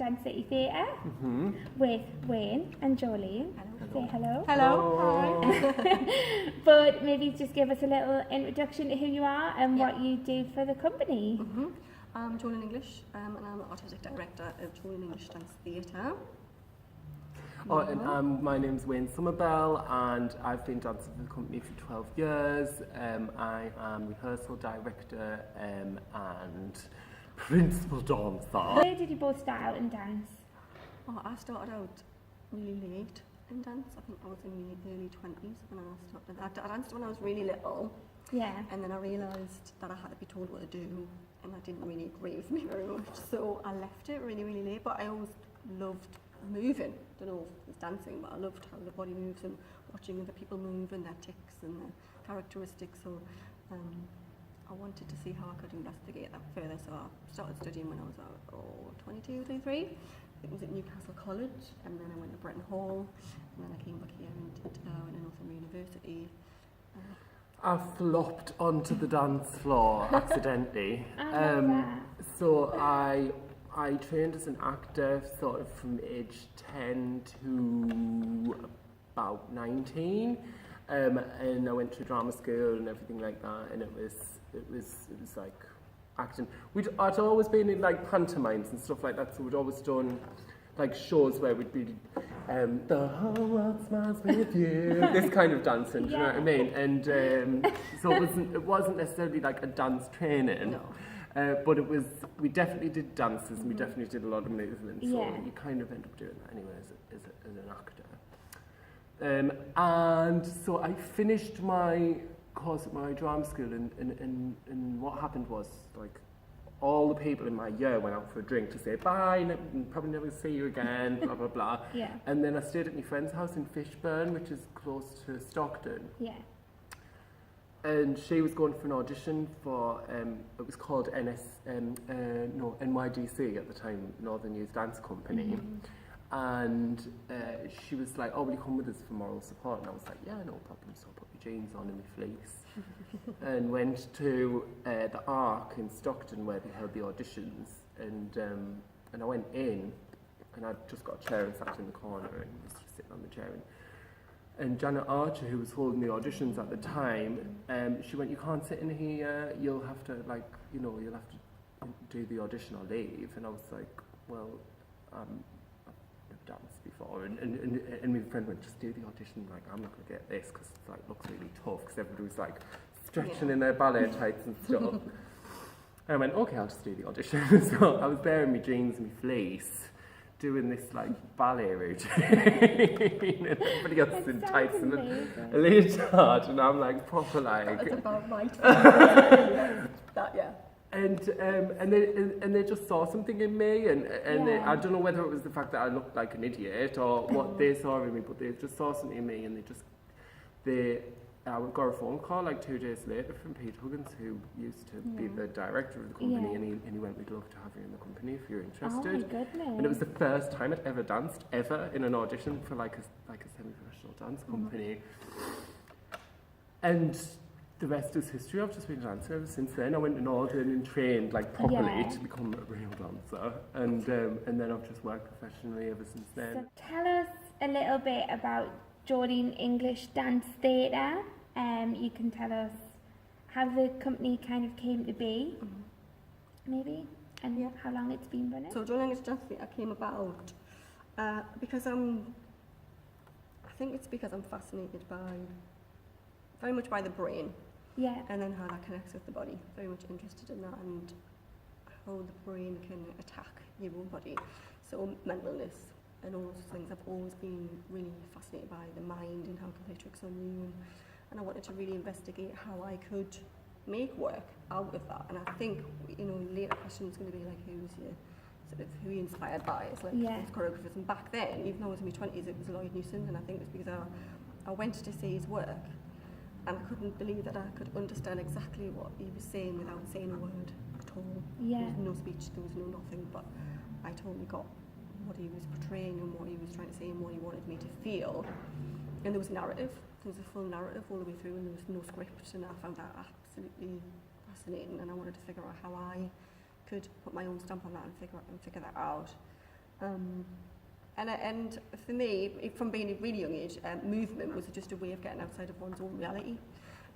Dance City Theatre with Wayne and Joelene. Hello. Say hello. Hello. Hi. But maybe just give us a little introduction to who you are and what you do for the company. I'm Joelene English, and I'm the artistic director of Joelene English Dance Theatre. Oh, and my name's Wayne Summerbell, and I've been dancing for the company for 12 years. I am rehearsal director and principal dancer. Where did you both start out in dance? Oh, I started out really late in dance. I think I was in my early 20s when I started. I danced when I was really little. Yeah. And then I realised that I had to be told what to do, and that didn't really agree with me very much. So I left it really, really late, but I always loved moving. I don't know if it's dancing, but I loved how the body moves and watching other people move and their tics and their characteristics. So I wanted to see how I could investigate that further. So I started studying when I was 22, 23. It was at Newcastle College, and then I went to Bretton Hall, and then I came back here and did Northern University. I flopped onto the dance floor accidentally. So I trained as an actor sort of from age 10 to about 19, and I went to drama school and everything like that, and it was like acting. I'd always been in like pantomimes and stuff like that, so we'd always done like shows where we'd be the whole world smiles with you, this kind of dancing, do you know what I mean? And so it wasn't necessarily like a dance training. No. But we definitely did dances, and we definitely did a lot of movements, so you kind of end up doing that anyway as an actor. And so I finished my course at my drama school, and what happened was, like, all the people in my year went out for a drink to say bye, and probably never see you again, blah, blah, blah. Yeah. And then I stayed at my friend's house in Fishburn, which is close to Stockton. Yeah. And she was going for an audition for, it was called NYDC at the time, Northern Youth Dance Company. And she was like, oh, will you come with us for moral support? And I was like, yeah, no problem. So I put my jeans on and my fleece and went to the Arc in Stockton where they held the auditions. And I went in, and I just got a chair and sat in the corner and was just sitting on the chair. And Janet Archer, who was holding the auditions at the time, she went, you can't sit in here, you'll have to, like, you'll have to do the audition or leave. And I was like, well, I've never danced before. And my friend went, just do the audition, like, I'm not going to get this, because it like, looks really tough, because everybody was like stretching in their ballet tights and stuff. And I went, okay, I'll just do the audition. So I was there in my jeans and my fleece, doing this like ballet routine, and everybody else is in tights and a leotard, and I'm like proper like. That's about right. That, yeah. And they just saw something in me, and I don't know whether it was the fact that I looked like an idiot or what they saw in me, but they just saw something in me, and I got a phone call like 2 days later from Pete Huggins, who used to be the director of the company, and he went, we'd love to have you in the company if you're interested. Oh my goodness. And it was the first time I'd ever danced, ever, in an audition for like a semi-professional dance company. And the rest is history. I've just been a dancer ever since then. I went in audition and trained like properly to become a real dancer, and then I've just worked professionally ever since then. So tell us a little bit about Joelene English Dance Theatre. You can tell us how the company kind of came to be, maybe, and how long it's been running. So Joelene English Dance Theatre came about because I think it's because I'm fascinated very much by the brain. Yeah. And then how that connects with the body. Very much interested in that, and how the brain can attack your own body. So mental illness and all those things. I've always been really fascinated by the mind and how it can play tricks on you. And I wanted to really investigate how I could make work out of that. And I think, later question is going to be like, who are you inspired by? It's like those choreographers. And back then, even though I was in my 20s, it was Lloyd Newson, and I think it was because I went to see his work, and I couldn't believe that I could understand exactly what he was saying without saying a word at all. Yeah. There was no speech, there was no nothing, but I totally got what he was portraying and what he was trying to say and what he wanted me to feel. And there was narrative. There was a full narrative all the way through, and there was no script, and I found that absolutely fascinating, and I wanted to figure out how I could put my own stamp on that and figure that out. And for me, from being a really young age, movement was just a way of getting outside of one's own reality.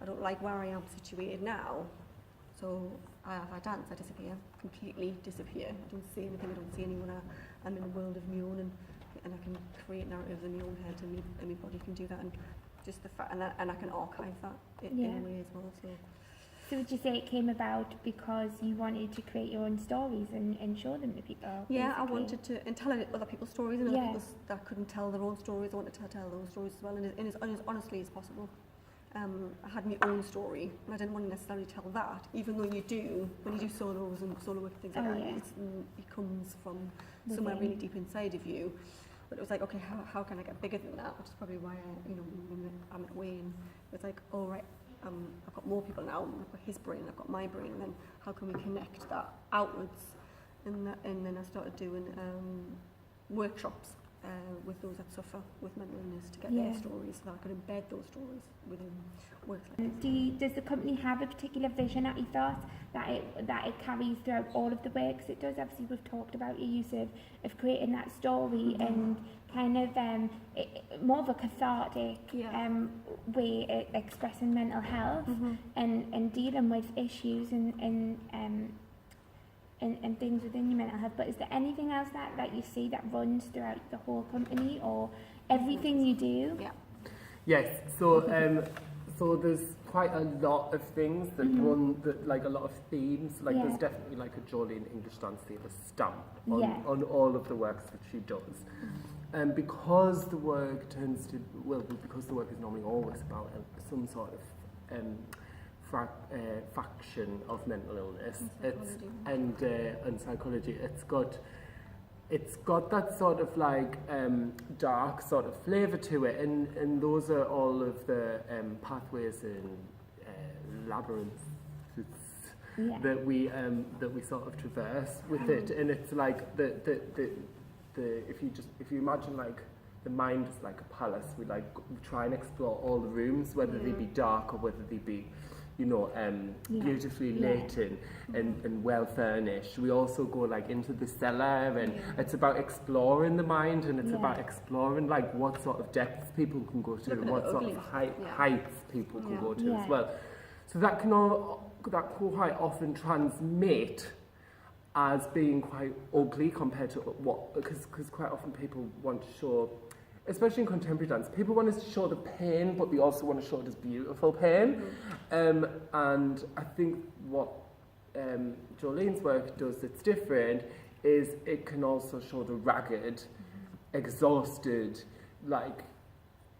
I don't like where I am situated now, so if I dance, I disappear, completely disappear. I don't see anything, I don't see anyone. I'm in a world of my own, and I can create narratives in my own head, and my body can do that, and just the fact, and I can archive that in a way as well. So would you say it came about because you wanted to create your own stories and show them to people? Yeah, basically? I wanted to and tell other people's stories, and other people that couldn't tell their own stories. I wanted to tell those stories as well, and as honestly as possible. I had my own story, and I didn't want to necessarily tell that, even though you do, when you do solos and solo work and things like that, it comes from somewhere really deep inside of you. But it was like, okay, how can I get bigger than that? Which is probably why I'm at Wayne. It's like, oh right, I've got more people now. I've got his brain, I've got my brain, and then how can we connect that outwards? And then I started doing workshops with those that suffer with mental illness to get their stories, so that I could embed those stories within works like this. Does the company have a particular vision that you thought that it carries throughout all of the works it does? Obviously, we've talked about your use of creating that story and kind of more of a cathartic way of expressing mental health and dealing with issues and things within your mental health. But is there anything else that you see that runs throughout the whole company or everything you do? Yeah. Yes, so so there's quite a lot of things that run, like a lot of themes, like there's definitely like a Joelene English Dance Theatre stamp on all of the works that she does. And because the work tends to, because the work is normally always about some sort of faction of mental illness and psychology, it's got that sort of like dark sort of flavour to it, and those are all of the pathways and labyrinths that we sort of traverse with it, and it's like if you imagine like the mind is like a palace, we try and explore all the rooms, whether they be dark or whether they be beautifully lit and well furnished. We also go like into the cellar, and it's about exploring the mind, and it's about exploring like what sort of depths people can go to and what sort of heights people can go to as well. So that can quite often transmit as being quite ugly compared to because quite often people want to show, especially in contemporary dance, people want to show the pain, but they also want to show it as beautiful pain. And I think what Jolene's work does that's different is it can also show the ragged, exhausted, like,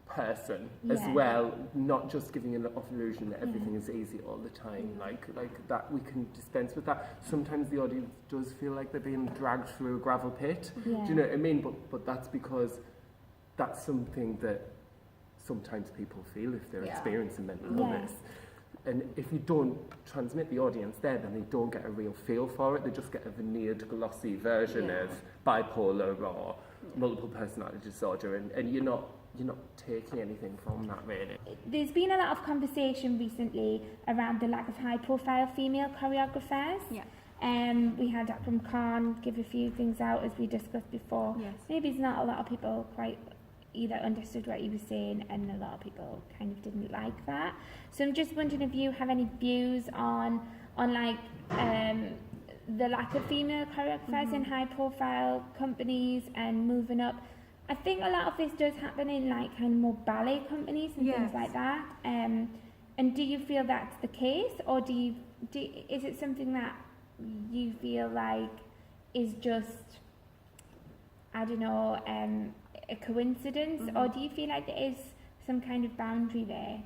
person as well, not just giving an illusion that everything is easy all the time, like that we can dispense with that. Sometimes the audience does feel like they're being dragged through a gravel pit. Do you know what I mean? But that's because that's something that sometimes people feel if they're experiencing mental illness. And if you don't transmit the audience there, then they don't get a real feel for it. They just get a veneered, glossy version of bipolar or multiple personality disorder, and you're not taking anything from that, really. There's been a lot of conversation recently around the lack of high-profile female choreographers. We had that from Khan give a few things out as we discussed before. Maybe it's not a lot of people quite either understood what he was saying, and a lot of people kind of didn't like that. So I'm just wondering if you have any views on like the lack of female choreographers in high-profile companies and moving up. I think a lot of this does happen in like kind of more ballet companies and things like that. And do you feel that's the case, or is it something that you feel like is just, I don't know, a coincidence, or do you feel like there is some kind of boundary there?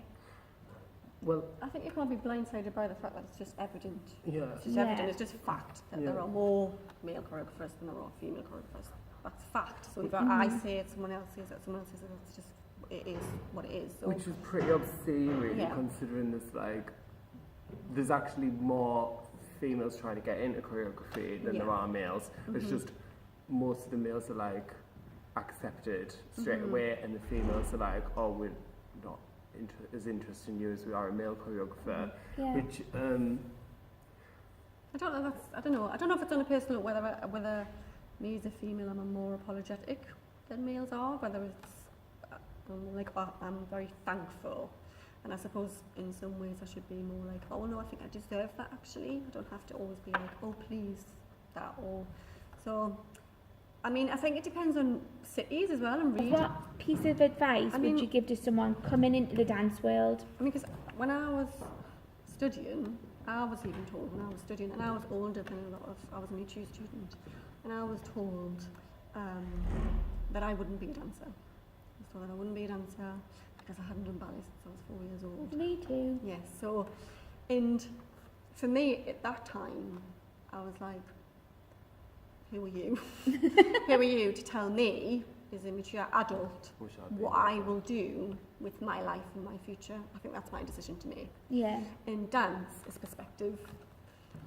Well, I think you can't be blindsided by the fact that it's just evident. It's just evident. It's just fact that there are more male choreographers than there are female choreographers. That's fact. So if I say it, someone else says it, someone else says it, it's just, it is what it is. So. Which is pretty obscene, really, considering there's like, there's actually more females trying to get into choreography than there are males. It's just most of the males are like accepted straight away, and the females are like, oh, we're not as interested in you as we are a male choreographer. Which I don't know if it's on a personal whether me as a female, I'm more apologetic than males are, whether it's I'm very thankful, and I suppose in some ways I should be more like, oh no, I think I deserve that actually. I don't have to always be like, oh please, that, or so. I mean, I think it depends on cities as well and region. What piece of advice would you give to someone coming into the dance world? I mean, because when I was studying, I was even told when I was studying, and I was older than I was an HU student, and I was told that I wouldn't be a dancer. I was told that I wouldn't be a dancer because I hadn't done ballet since I was 4 years old. Me too. Yes, so, and for me at that time, I was like, who are you? Who are you to tell me, as a mature adult, what I will do with my life and my future? I think that's my decision to make. Yeah. And dance is perspective.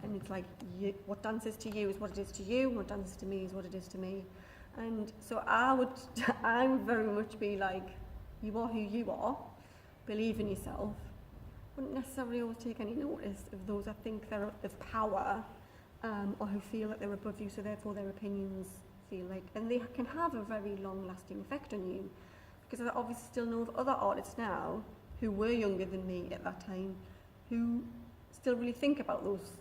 And it's like, what dance is to you is what it is to you, what dance is to me is what it is to me. And so I would very much be like, you are who you are, believe in yourself. Wouldn't necessarily always take any notice of those I think they're of power, or who feel that they're above you, so therefore their opinions feel like, and they can have a very long-lasting effect on you. Because I obviously still know of other artists now who were younger than me at that time, who still really think about those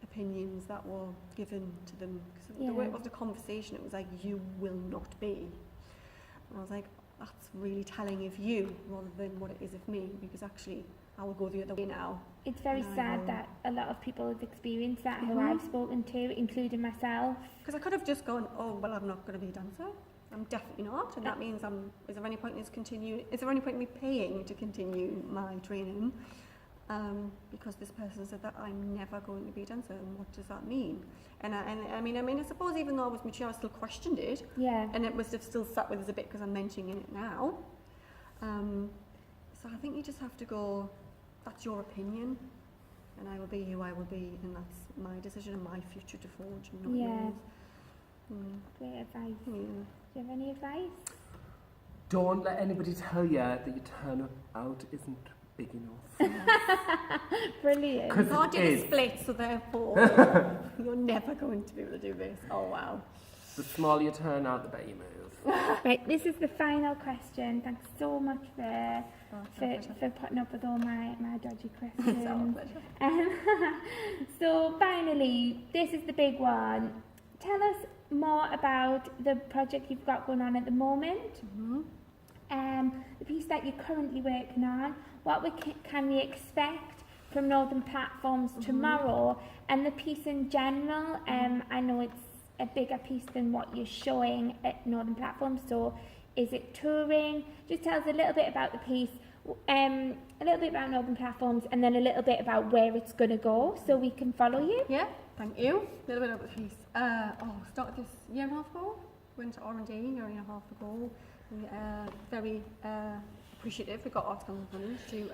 opinions that were given to them. Because the way it was a conversation, it was like, you will not be. And I was like, that's really telling of you rather than what it is of me, because actually I will go the other way now. It's very sad that a lot of people have experienced that, who I've spoken to, including myself. Because I could have just gone, oh, well, I'm not going to be a dancer. I'm definitely not. And that means is there any point in me paying to continue my training? Because this person said that I'm never going to be a dancer, and what does that mean? And I mean, I suppose even though I was mature, I still questioned it. Yeah. And it must have still sat with us a bit because I'm mentioning it now. So I think you just have to go, that's your opinion, and I will be who I will be, and that's my decision and my future to forge, and not yours. Great advice. Yeah. Do you have any advice? Don't let anybody tell you that your turnout isn't big enough. Brilliant. You can't do the split, so therefore you're never going to be able to do this. Oh wow. The smaller you turn out, the better you move. Right, this is the final question. Thanks so much for putting up with all my dodgy questions. It's our pleasure. So finally, this is the big one. Tell us more about the project you've got going on at the moment. The piece that you're currently working on. What can we expect from Northern Platforms tomorrow, and the piece in general? I know it's a bigger piece than what you're showing at Northern Platforms, so is it touring? Just tell us a little bit about the piece, a little bit about Northern Platforms, and then a little bit about where it's going to go, so we can follow you. Yeah, thank you. A little bit about the piece. Started this year and a half ago. Went to R&D a year and a half ago. Very appreciative. We got Article Enlish to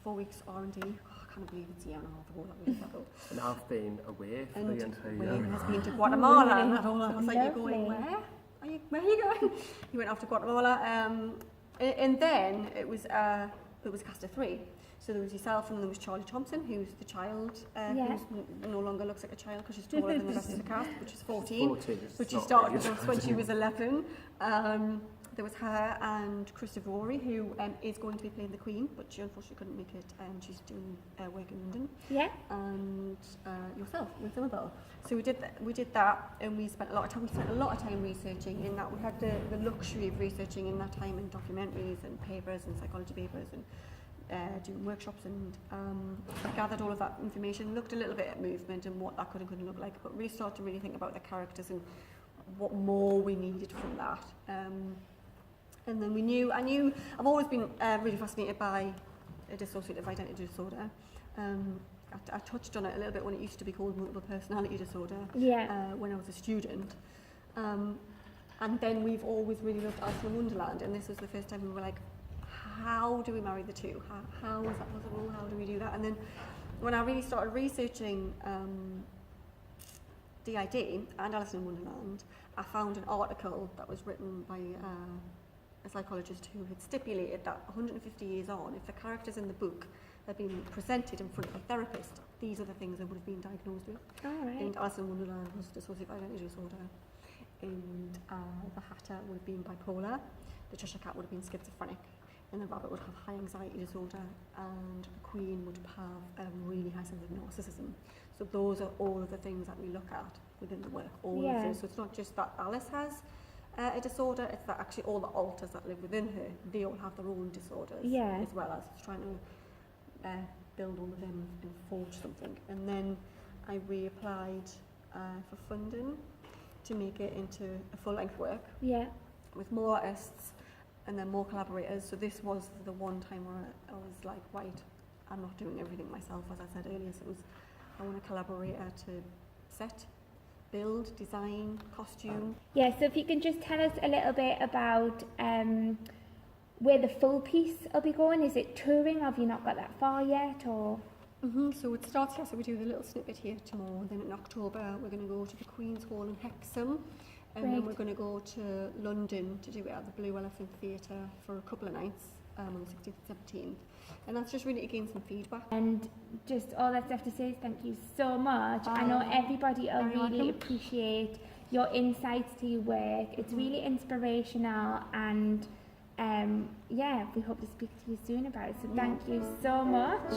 4 weeks R&D. I can't believe it's a year and a half ago. That was ago. And I've been away for the entire year. Wayne has been to Guatemala, and I was like, you're going where? Where are you going? He went off to Guatemala, and then it was cast of 3. So there was yourself, and there was Charlie Thompson, who's the child, who no longer looks like a child because she's taller than the rest of the cast, which is 14. But she started with us when she was 11. There was her and Christopher Rory, who is going to be playing the Queen, but she unfortunately couldn't make it. She's doing work in London. Yeah. And yourself with Summerbell. So we did that, and we spent a lot of time. We spent a lot of time researching. In that, we had the luxury of researching in that time in documentaries and papers and psychology papers and doing workshops, and I gathered all of that information. Looked a little bit at movement and what that could and couldn't look like, but really started to really think about the characters and what more we needed from that. And then I've always been really fascinated by a dissociative identity disorder. I touched on it a little bit when it used to be called multiple personality disorder when I was a student. And then we've always really loved Alice in Wonderland, and this was the first time we were like, how do we marry the two? How is that possible? How do we do that? And then when I really started researching DID and Alice in Wonderland, I found an article that was written by a psychologist who had stipulated that 150 years on, if the characters in the book had been presented in front of a therapist, these are the things they would have been diagnosed with. All right. And Alice in Wonderland was dissociative identity disorder. and the Hatter would have been bipolar, the Cheshire Cat would have been schizophrenic, and the Rabbit would have high anxiety disorder, and the Queen would have a really high sense of narcissism. So those are all of the things that we look at within the work, all of those. So it's not just that Alice has a disorder, it's that actually all the alters that live within her, they all have their own disorders, as well as trying to build all of them and forge something. And then I reapplied for funding to make it into a full-length work with more artists and then more collaborators. So this was the one time where I was like, right, I'm not doing everything myself, as I said earlier. So it was, I want a collaborator to set, build, design, costume. Yeah, so if you can just tell us a little bit about where the full piece will be going. Is it touring, or have you not got that far yet, or? So it starts here, so we do the little snippet here tomorrow, and then in October we're going to go to the Queen's Hall in Hexham, and then we're going to go to London to do it at the Blue Elephant Theatre for a couple of nights on the 16th and 17th. And that's just really to gain some feedback. And just all that's left to say is thank you so much. I know everybody will really appreciate your insights to your work. It's really inspirational, and we hope to speak to you soon about it. So thank you so much.